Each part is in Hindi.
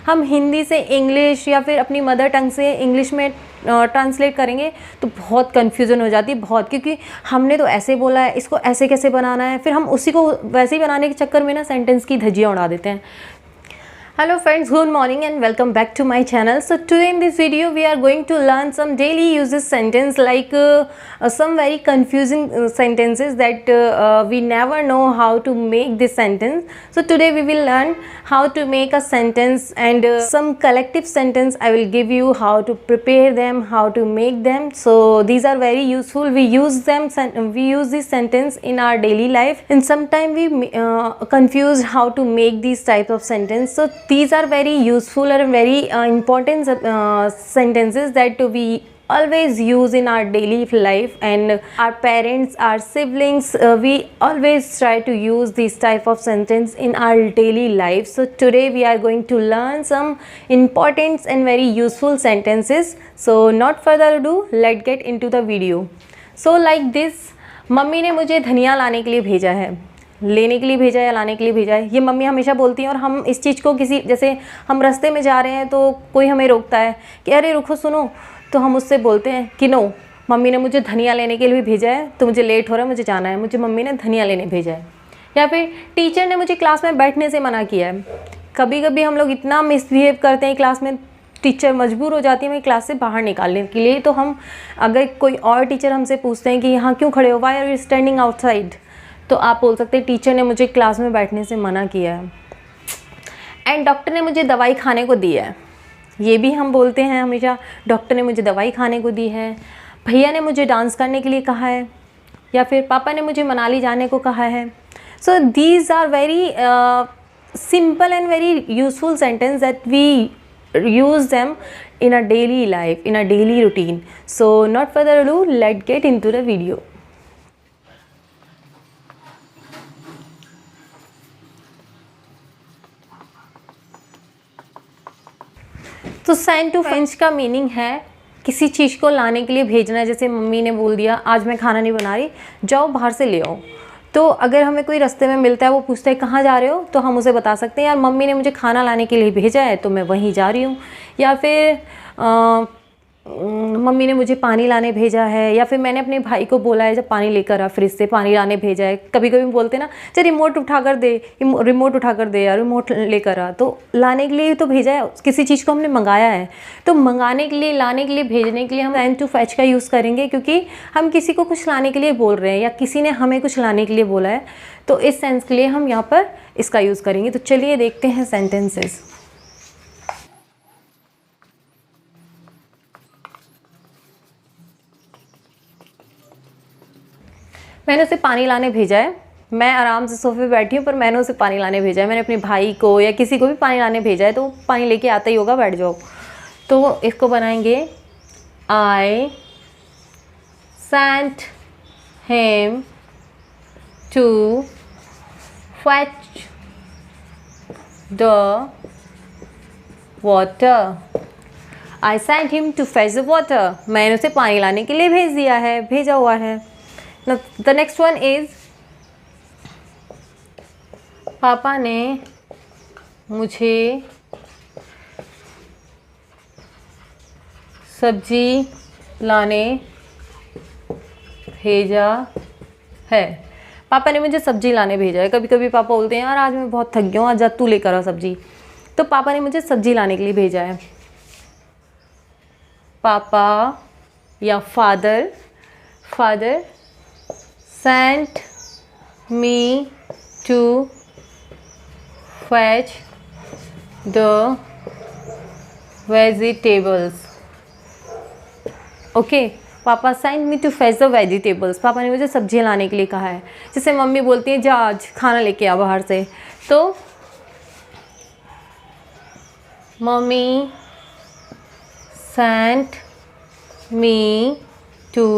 हम हिंदी से इंग्लिश या फिर अपनी मदर टंग से इंग्लिश में ट्रांसलेट करेंगे तो बहुत कन्फ्यूज़न हो जाती है, बहुत, क्योंकि हमने तो ऐसे बोला है, इसको ऐसे कैसे बनाना है, फिर हम उसी को वैसे ही बनाने के चक्कर में ना सेंटेंस की धज्जियाँ उड़ा देते हैं। Hello friends, good morning and welcome back to my channel. So today in this video we are going to learn some daily uses sentence like some very confusing sentences that we never know how to make this sentence. So today we will learn how to make a sentence and some collective sentence I will give you, how to prepare them, how to make them. So these are very useful. We use them, we use this sentence in our daily life, and sometimes we confuse how to make these types of sentence. So these are very useful and very important sentences that we always use in our daily life, and our parents, our siblings, we always try to use this type of sentence in our daily life. So today we are going to learn some important and very useful sentences. So not further ado, let's get into the video. So like this, mummy ने मुझे धनिया लाने के लिए भेजा है, लेने के लिए भेजा है या लाने के लिए भेजा है, ये मम्मी हमेशा बोलती हैं। और हम इस चीज़ को किसी, जैसे हम रास्ते में जा रहे हैं तो कोई हमें रोकता है कि अरे रुको सुनो, तो हम उससे बोलते हैं कि नो, मम्मी ने मुझे धनिया लेने के लिए भेजा है, तो मुझे लेट हो रहा है, मुझे जाना है, मुझे मम्मी ने धनिया लेने भेजा है। या फिर टीचर ने मुझे क्लास में बैठने से मना किया है। कभी कभी हम लोग इतना मिसबिहेव करते हैं क्लास में, टीचर मजबूर हो जाती है हमें क्लास से बाहर निकालने के लिए। तो हम, अगर कोई और टीचर हमसे पूछते हैं कि यहाँ क्यों खड़े हो, why are you standing outside, तो आप बोल सकते हैं टीचर ने मुझे क्लास में बैठने से मना किया है। एंड डॉक्टर ने मुझे दवाई खाने को दी है, ये भी हम बोलते हैं हमेशा, डॉक्टर ने मुझे दवाई खाने को दी है। भैया ने मुझे डांस करने के लिए कहा है, या फिर पापा ने मुझे मनाली जाने को कहा है। So these are very simple and very useful sentence that we use them in our daily life, in our daily routine. So not further ado, let's get into the video. तो सेंड टू फ्रेंच का मीनिंग है किसी चीज़ को लाने के लिए भेजना है। जैसे मम्मी ने बोल दिया आज मैं खाना नहीं बना रही, जाओ बाहर से ले आओ। तो अगर हमें कोई रास्ते में मिलता है, वो पूछता है कहाँ जा रहे हो, तो हम उसे बता सकते हैं यार मम्मी ने मुझे खाना लाने के लिए भेजा है तो मैं वहीं जा रही हूँ। या फिर मम्मी ने मुझे पानी लाने भेजा है, या फिर मैंने अपने भाई को बोला है जब पानी लेकर आ, फ्रिज से पानी लाने भेजा है। कभी कभी बोलते हैं ना, चल रिमोट उठा कर दे, रिमोट उठा कर दे यार, रिमोट लेकर आ। तो लाने के लिए तो भेजा है, किसी चीज़ को हमने मंगाया है। तो मंगाने के लिए, लाने के लिए, भेजने के लिए हम सेंड टू फेच का यूज़ करेंगे, क्योंकि हम किसी को कुछ लाने के लिए बोल रहे हैं या किसी ने हमें कुछ लाने के लिए बोला है। तो इस सेंस के लिए हम यहाँ पर इसका यूज़ करेंगे। तो चलिए देखते हैं सेंटेंसेस। मैंने उसे पानी लाने भेजा है, मैं आराम से सोफे पे बैठी हूँ पर मैंने उसे पानी लाने भेजा है। मैंने अपने भाई को या किसी को भी पानी लाने भेजा है, तो पानी लेके आता ही होगा, बैठ जाओ। तो इसको बनाएंगे I sent him to fetch the water. I sent him to fetch the water, मैंने उसे पानी लाने के लिए भेज दिया है, भेजा हुआ है। Now the next one is पापा ने मुझे सब्जी लाने भेजा है। पापा ने मुझे सब्जी लाने भेजा है। कभी कभी पापा बोलते हैं यार आज मैं बहुत थक गया हूँ, आज जा तू लेकर आ सब्जी। तो पापा ने मुझे सब्जी लाने के लिए भेजा है। पापा या father sent me to fetch the vegetables. Okay, पापा sent me to fetch the vegetables, पापा ने मुझे सब्जियां लाने के लिए कहा है। जैसे मम्मी बोलती है जा आज खाना लेके आ बाहर से, तो mummy sent me to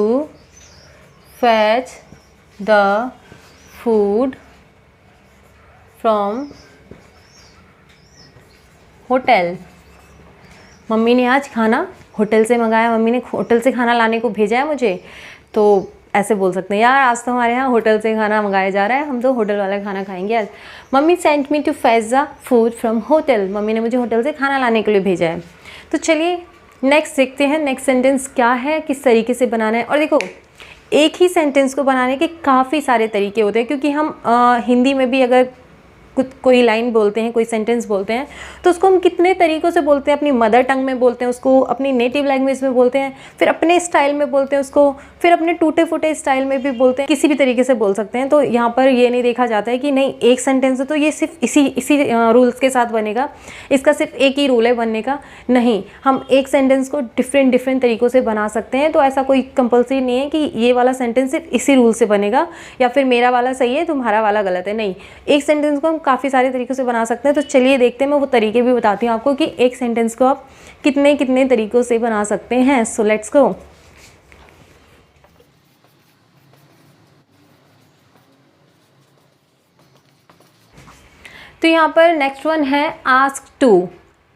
fetch the food from hotel. Mummy ने आज खाना होटल से मंगाया, मम्मी ने होटल से खाना लाने को भेजा है मुझे। तो ऐसे बोल सकते हैं, यार आज तो हमारे यहाँ होटल से खाना मंगाया जा रहा है, हम तो होटल वाला खाना खाएंगे आज। Mummy sent me to fetch the food from hotel, mummy ने मुझे होटल से खाना लाने के लिए भेजा है। तो चलिए नेक्स्ट देखते हैं नेक्स्ट सेंटेंस क्या है, किस तरीके से बनाना है। और देखो एक ही सेंटेंस को बनाने के काफ़ी सारे तरीके होते हैं, क्योंकि हम हिंदी में भी अगर कोई लाइन बोलते हैं, कोई सेंटेंस बोलते हैं, तो उसको हम कितने तरीक़ों से बोलते हैं। अपनी मदर टंग में बोलते हैं उसको, अपनी नेटिव लैंग्वेज में बोलते हैं, फिर अपने स्टाइल में बोलते हैं उसको, फिर अपने टूटे फूटे स्टाइल में भी बोलते हैं, किसी भी तरीके से बोल सकते हैं। तो यहाँ पर ये नहीं देखा जाता है कि नहीं एक सेंटेंस है तो ये सिर्फ इसी रूल्स के साथ बनेगा, इसका सिर्फ एक ही रूल है बनने का। नहीं, हम एक सेंटेंस को डिफरेंट तरीक़ों से बना सकते हैं। तो ऐसा कोई कंपल्सरी नहीं है कि ये वाला सेंटेंस सिर्फ इसी रूल से बनेगा या फिर मेरा वाला सही है तुम्हारा वाला गलत है। नहीं, एक सेंटेंस को हम काफ़ी सारे तरीक़ों से बना सकते हैं। तो चलिए देखते हैं, मैं वो तरीके भी बताती हूँ आपको कि एक सेंटेंस को आप कितने तरीक़ों से बना सकते हैं। So let's go. तो यहाँ पर नेक्स्ट वन है आस्क टू।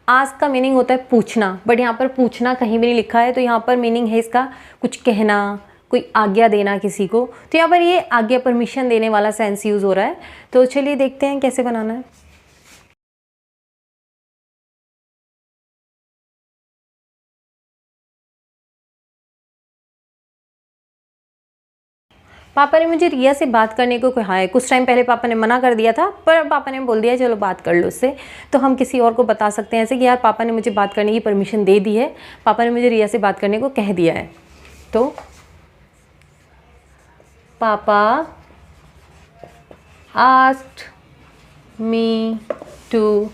आस्क का मीनिंग होता है पूछना, बट यहाँ पर पूछना कहीं भी नहीं लिखा है। तो यहाँ पर मीनिंग है इसका कुछ कहना, कोई आज्ञा देना किसी को। तो यहाँ पर ये आज्ञा परमिशन देने वाला सेंस यूज़ हो रहा है। तो चलिए देखते हैं कैसे बनाना है। पापा ने मुझे रिया से बात करने को कहा है। कुछ टाइम पहले पापा ने मना कर दिया था, पर पापा ने बोल दिया चलो बात कर लो उससे। तो हम किसी और को बता सकते हैं ऐसे कि यार पापा ने मुझे बात करने की परमिशन दे दी है, पापा ने मुझे रिया से बात करने को कह दिया है। तो पापा asked me to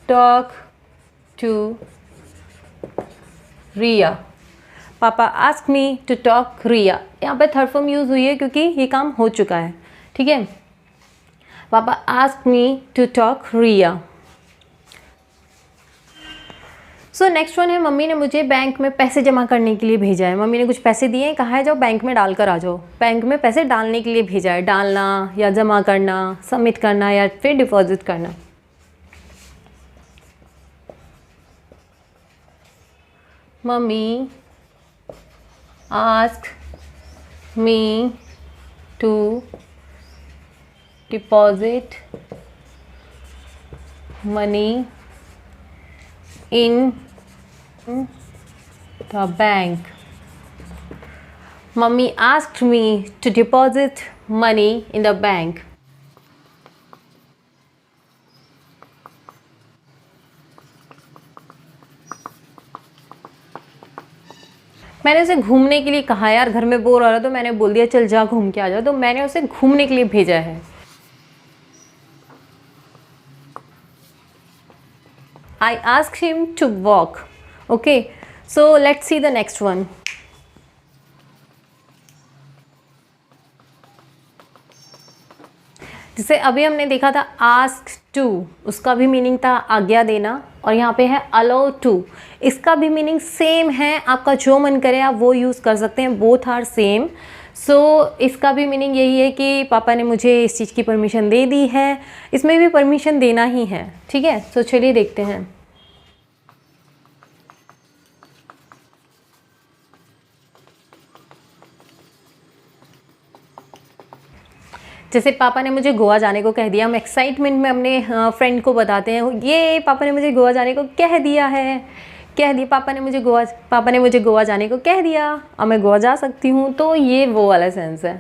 talk to Riya. पापा ask me to talk Riya. यहाँ पे थर्ड फॉर्म यूज़ हुई है क्योंकि ये काम हो चुका है। ठीक है, papa ask me to talk Riya. So next one है मम्मी ने मुझे बैंक में पैसे जमा करने के लिए भेजा है। मम्मी ने कुछ पैसे दिए हैं, कहा है जाओ बैंक में डाल कर आ जाओ। बैंक में पैसे डालने के लिए भेजा है, डालना या जमा करना, सबमिट करना या फिर डिपॉजिट करना। Mummy ask me to deposit money in the bank. Mummy asked me to deposit money in the bank. मैंने उसे घूमने के लिए कहा, यार घर में बोर हो रहा तो मैंने बोल दिया चल जा घूम के आ जा। तो मैंने उसे घूमने के लिए भेजा है। I asked him to walk. Okay, so let's see the next one. जिसे अभी हमने देखा था आस्क टू, उसका भी मीनिंग था आज्ञा देना, और यहाँ पे है अलाउ टू, इसका भी मीनिंग सेम है। आपका जो मन करे आप वो यूज़ कर सकते हैं, बोथ आर सेम। सो इसका भी मीनिंग यही है कि पापा ने मुझे इस चीज़ की परमिशन दे दी है, इसमें भी परमिशन देना ही है। ठीक है, तो चलिए देखते हैं। जैसे पापा ने मुझे गोवा जाने को कह दिया, हम एक्साइटमेंट में अपने फ्रेंड को बताते हैं ये पापा ने मुझे गोवा जाने को कह दिया है, कह दिया पापा ने मुझे गोवा जाने को कह दिया, अब मैं गोवा जा सकती हूँ। तो ये वो वाला सेंस है।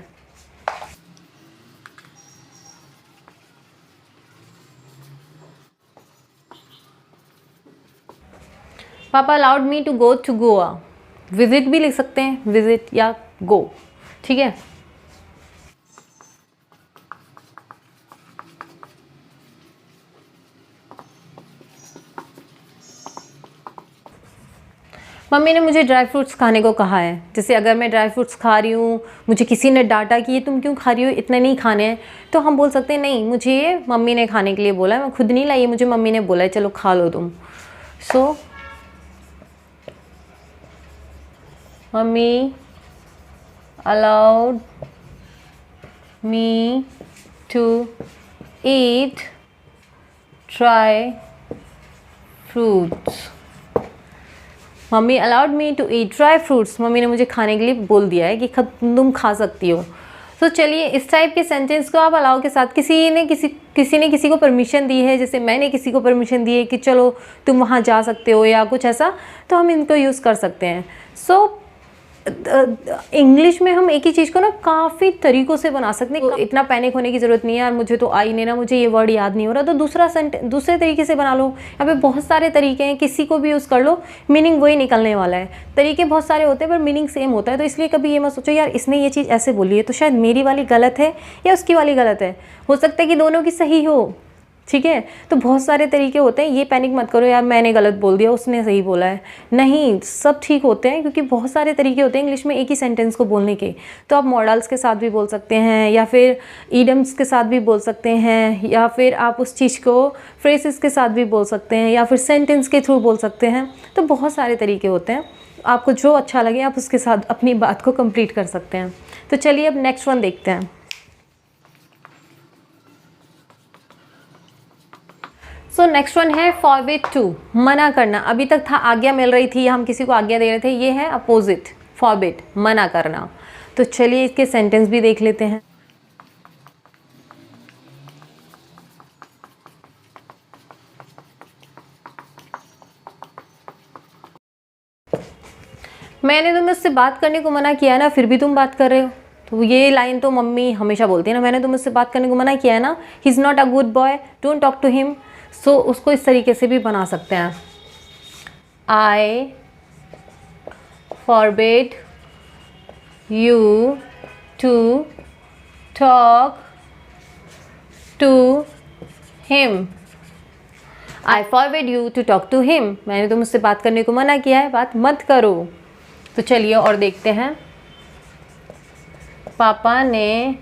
Papa allowed me to go to Goa. Visit भी लिख सकते हैं, विजिट या गो। ठीक है, मम्मी ने मुझे ड्राई फ्रूट्स खाने को कहा है। जैसे अगर मैं ड्राई फ्रूट्स खा रही हूँ, मुझे किसी ने डांटा कि ये तुम क्यों खा रही हो, इतने नहीं खाने हैं, तो हम बोल सकते हैं नहीं मुझे ये मम्मी ने खाने के लिए बोला है, मैं खुद नहीं लाई, मुझे मम्मी ने बोला है चलो खा लो तुम। So mummy allowed me to eat dry fruits. Mummy allowed me to eat dry fruits, mummy ने मुझे खाने के लिए बोल दिया है कि तुम खा सकती हो। तो चलिए इस टाइप के सेंटेंस को आप अलाउ के साथ, किसी ने किसी को परमिशन दी है, जैसे मैंने किसी को परमिशन दी है कि चलो तुम वहाँ जा सकते हो या कुछ ऐसा, तो हम इनको यूज़ कर सकते हैं। सो इंग्लिश में हम एक ही चीज़ को ना काफ़ी तरीक़ों से बना सकते हैं। इतना पैनिक होने की ज़रूरत नहीं है यार मुझे तो आई नहीं ना, मुझे ये वर्ड याद नहीं हो रहा, तो दूसरे तरीके से बना लो। यहाँ पे बहुत सारे तरीके हैं, किसी को भी यूज़ कर लो, मीनिंग वही निकलने वाला है। तरीके बहुत सारे होते हैं पर मीनिंग सेम होता है, तो इसलिए कभी ये मत सोचो यार इसने ये चीज़ ऐसे बोली है तो शायद मेरी वाली गलत है या उसकी वाली गलत है, हो सकता है कि दोनों की सही हो। ठीक है, तो बहुत सारे तरीके होते हैं, ये पैनिक मत करो यार मैंने गलत बोल दिया उसने सही बोला है, नहीं सब ठीक होते हैं, क्योंकि बहुत सारे तरीके होते हैं इंग्लिश में एक ही सेंटेंस को बोलने के। तो आप मॉडल्स के साथ भी बोल सकते हैं या फिर ईडियम्स के साथ भी बोल सकते हैं, या फिर आप उस चीज़ को फ्रेजेस के साथ भी बोल सकते हैं, या फिर सेंटेंस के थ्रू बोल सकते हैं। तो बहुत सारे तरीके होते हैं, आपको जो अच्छा लगे आप उसके साथ अपनी बात को कंप्लीट कर सकते हैं। तो चलिए अब नेक्स्ट वन देखते हैं। सो नेक्स्ट वन है फॉरबिड टू, मना करना। अभी तक था आज्ञा मिल रही थी या हम किसी को आज्ञा दे रहे थे, ये है अपोजिट, फॉरबिड, मना करना। तो चलिए इसके सेंटेंस भी देख लेते हैं। मैंने तुम्हें उससे बात करने को मना किया है ना, फिर भी तुम बात कर रहे हो। तो ये लाइन तो मम्मी हमेशा बोलती है ना, मैंने तुम्हें उससे बात करने को मना किया है ना, he is not a good boy, don't talk to him. So उसको इस तरीके से भी बना सकते हैं, I forbid you to talk to him, I forbid you to talk to him, मैंने तुम उससे बात करने को मना किया है, बात मत करो। तो चलिए और देखते हैं। पापा ने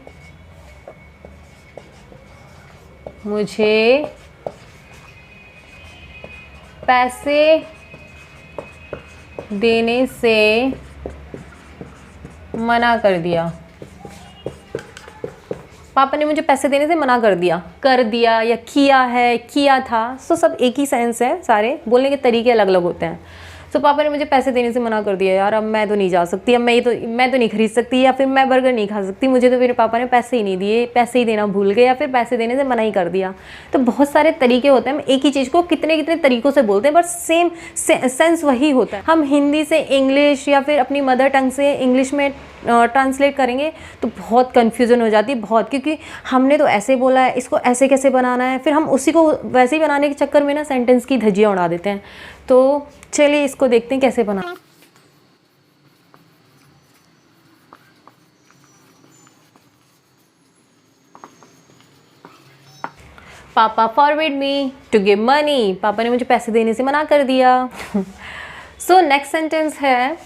मुझे पैसे देने से मना कर दिया। पापा ने मुझे पैसे देने से मना कर दिया या किया है, किया था। सो सब एक ही सेंस है, सारे बोलने के तरीके अलग अलग होते हैं। सो पापा ने मुझे पैसे देने से मना कर दिया, यार अब मैं तो नहीं जा सकती, अब मैं तो नहीं खरीद सकती, या फिर मैं बर्गर नहीं खा सकती, मुझे तो मेरे पापा ने पैसे ही नहीं दिए, पैसे ही देना भूल गए, या फिर पैसे देने से मना ही कर दिया। तो बहुत सारे तरीके होते हैं, हम एक ही चीज़ को कितने कितने तरीक़ों से बोलते हैं, बट सेम सेंस वही होता है। हम हिंदी से इंग्लिश या फिर अपनी मदर टंग से इंग्लिश में ट्रांसलेट करेंगे तो बहुत कन्फ्यूज़न हो जाती है, बहुत, क्योंकि हमने तो ऐसे बोला है, इसको ऐसे कैसे बनाना है, फिर हम उसी को वैसे ही बनाने के चक्कर में ना सेंटेंस की धज्जियाँ उड़ा देते हैं। तो चलिए इसको देखते हैं कैसे बना। Papa forbid me to give money, papa ने मुझे पैसे देने से मना कर दिया। सो नेक्स्ट सेंटेंस है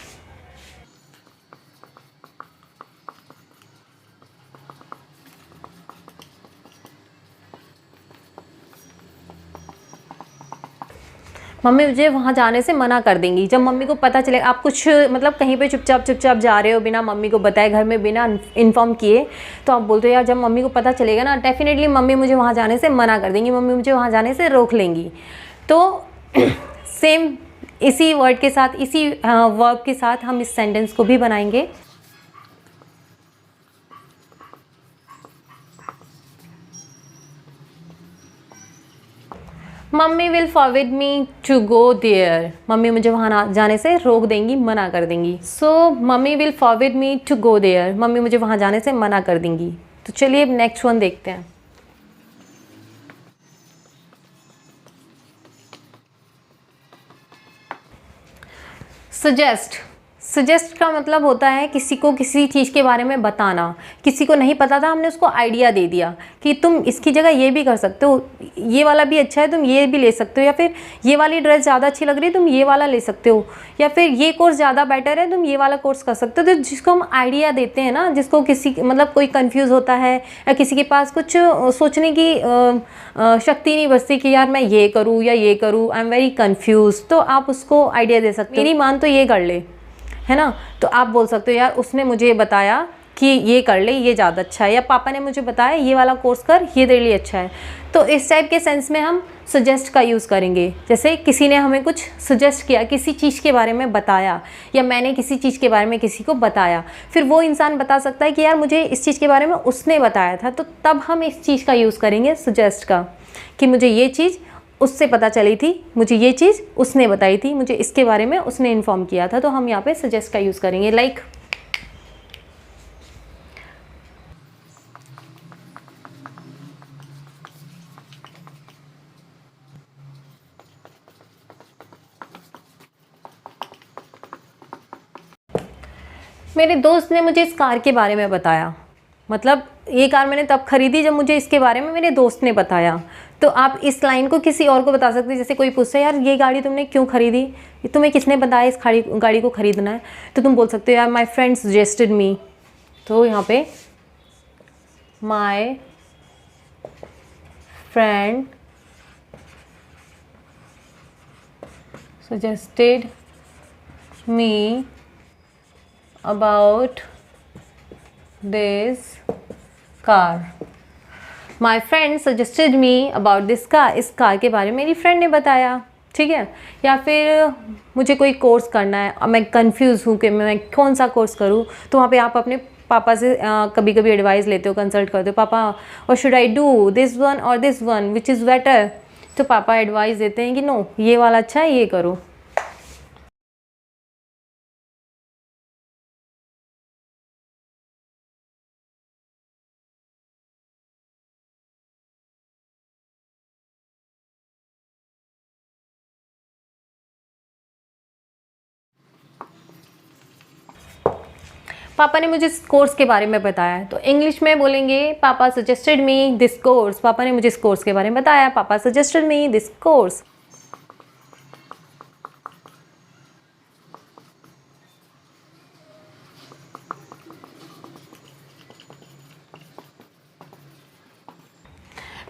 मम्मी मुझे वहाँ जाने से मना कर देंगी। जब मम्मी को पता चले, आप कुछ मतलब कहीं पे चुपचाप जा रहे हो बिना मम्मी को बताए, घर में बिना इन्फॉर्म किए, तो आप बोलते हो यार जब मम्मी को पता चलेगा ना, डेफिनेटली मम्मी मुझे वहाँ जाने से मना कर देंगी, मम्मी मुझे वहाँ जाने से रोक लेंगी। तो सेम इसी वर्ड के साथ, इसी वर्ब के साथ हम इस सेंटेंस को भी बनाएंगे। Mummy will forbid me to go there, mummy मुझे वहाँ जाने से रोक देंगी, मना कर देंगी। So mummy will forbid me to go there, mummy मुझे वहाँ जाने से मना कर देंगी। तो चलिए अब नेक्स्ट वन देखते हैं। सजेस्ट का मतलब होता है किसी को किसी चीज़ के बारे में बताना। किसी को नहीं पता था, हमने उसको आइडिया दे दिया कि तुम इसकी जगह ये भी कर सकते हो, ये वाला भी अच्छा है, तुम ये भी ले सकते हो, या फिर ये वाली ड्रेस ज़्यादा अच्छी लग रही है, तुम ये वाला ले सकते हो, या फिर ये कोर्स ज़्यादा बेटर है, तुम ये वाला कोर्स कर सकते हो। तो जिसको हम आइडिया देते हैं ना, जिसको किसी मतलब कोई कन्फ्यूज़ होता है या किसी के पास कुछ सोचने की शक्ति नहीं बचती कि यार मैं ये करूँ या ये करूँ, आई एम वेरी कन्फ्यूज, तो आप उसको आइडिया दे सकते हो। मेरी मान तो ये कर ले, है ना, तो आप बोल सकते हो यार उसने मुझे बताया कि ये कर ले, ये ज़्यादा अच्छा है, या पापा ने मुझे बताया ये वाला कोर्स कर, ये तेरे लिए अच्छा है। तो इस टाइप के सेंस में हम सजेस्ट का यूज़ करेंगे। जैसे किसी ने हमें कुछ सजेस्ट किया, किसी चीज़ के बारे में बताया, या मैंने किसी चीज़ के बारे में किसी को बताया, फिर वो इंसान बता सकता है कि यार मुझे इस चीज़ के बारे में उसने बताया था, तो तब हम इस चीज़ का यूज़ करेंगे सजेस्ट का, कि मुझे ये चीज़ उससे पता चली थी, मुझे ये चीज़ उसने बताई थी, मुझे इसके बारे में उसने इन्फॉर्म किया था, तो हम यहाँ पे सजेस्ट का यूज़ करेंगे। लाइक मेरे दोस्त ने मुझे इस कार के बारे में बताया, मतलब ये कार मैंने तब खरीदी जब मुझे इसके बारे में मेरे दोस्त ने बताया। तो आप इस लाइन को किसी और को बता सकते हैं। जैसे कोई पूछे यार ये गाड़ी तुमने क्यों खरीदी, तुम्हें किसने बताया इस गाड़ी को खरीदना है, तो तुम बोल सकते हो यार माई फ्रेंड सजेस्टेड मी। तो यहाँ पे my friend suggested me about this car। My friend suggested me about this car। इस कार के बारे में मेरी फ्रेंड ने बताया, ठीक है। या फिर मुझे कोई कोर्स करना है और मैं कंफ्यूज हूँ कि मैं कौन सा कोर्स करूँ, तो वहाँ पे आप अपने पापा से कभी कभी एडवाइस लेते हो, कंसल्ट करते हो, पापा और should I do this one or this one which is better. तो पापा एडवाइस देते हैं कि नो ये वाला अच्छा है, ये करो। पापा ने मुझे इस कोर्स के बारे में बताया, तो इंग्लिश में बोलेंगे पापा सजेस्टेड मी दिस कोर्स। पापा ने मुझे इस कोर्स के बारे में बताया, पापा सजेस्टेड मी दिस कोर्स।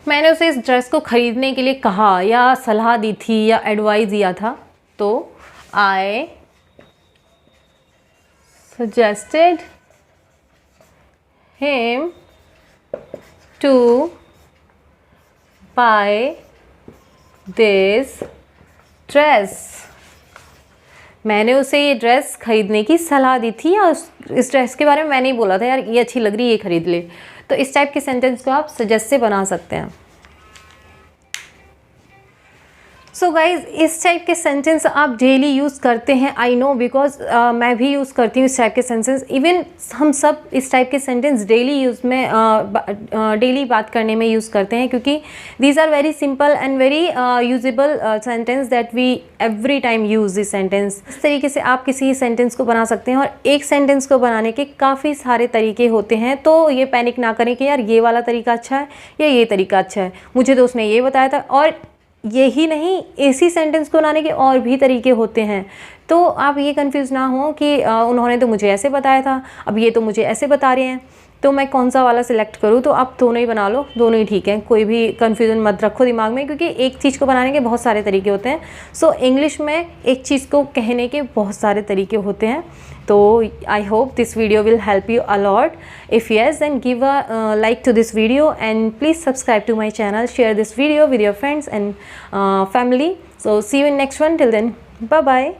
मैंने उसे इस ड्रेस को खरीदने के लिए कहा या सलाह दी थी या एडवाइस दिया था, तो आई suggested him to buy this dress। मैंने उसे ये ड्रेस खरीदने की सलाह दी थी, या इस ड्रेस के बारे में मैंने ही बोला था यार ये अच्छी लग रही है, ये खरीद ले। तो इस टाइप के सेंटेंस को आप सजेस्ट से बना सकते हैं। सो गाइज इस टाइप के सेंटेंस आप डेली यूज़ करते हैं, आई नो, बिकॉज मैं भी यूज़ करती हूँ इस टाइप के सेंटेंस। इवन हम सब इस टाइप के सेंटेंस डेली यूज़ में डेली बात करने में यूज़ करते हैं, क्योंकि these are very simple and very usable sentence that we every time use this sentence. इस तरीके से आप किसी सेंटेंस को बना सकते हैं, और एक सेंटेंस को बनाने के काफ़ी सारे तरीके होते हैं। तो ये पैनिक ना करें कि यार ये वाला तरीका अच्छा है या ये तरीका अच्छा है, मुझे तो उसने ये बताया था। और यही नहीं, इसी सेंटेंस को बनाने के और भी तरीके होते हैं। तो आप ये कंफ्यूज ना हो कि उन्होंने तो मुझे ऐसे बताया था, अब ये तो मुझे ऐसे बता रहे हैं, तो मैं कौन सा वाला सिलेक्ट करूँ। तो आप दोनों ही बना लो, दोनों ही ठीक है, कोई भी कन्फ्यूज़न मत रखो दिमाग में, क्योंकि एक चीज़ को बनाने के बहुत सारे तरीके होते हैं। सो इंग्लिश में एक चीज़ को कहने के बहुत सारे तरीके होते हैं। तो I hope this video will help you a lot. If yes then give a like to this video and please subscribe to my channel, share this video with your friends and family. So see you in next one. Till then, bye bye.